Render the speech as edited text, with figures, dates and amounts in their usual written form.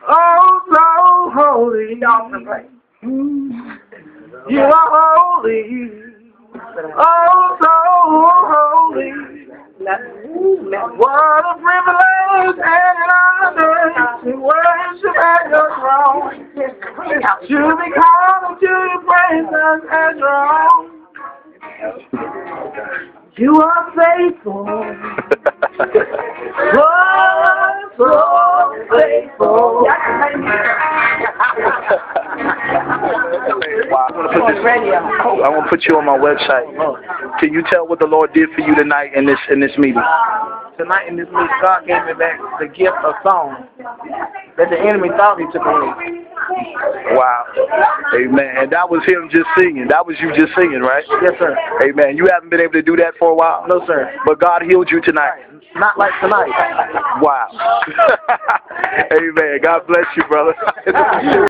Oh, so holy. You are holy. Oh, so holy. What a privilege and an honor to worship at your throne. To be called into your presence as your own. You are faithful. Oh, so faithful. Wow, I'm gonna put you on my website. Can you tell what the Lord did for you tonight in this meeting? Tonight in this meeting, God gave me back the gift of song that the enemy thought he took away. Wow. Amen. And that was him just singing. That was you just singing, right? Yes, sir. Amen. You haven't been able to do that for a while? No, sir. But God healed you tonight. Not like tonight. Wow. Amen. God bless you, brother.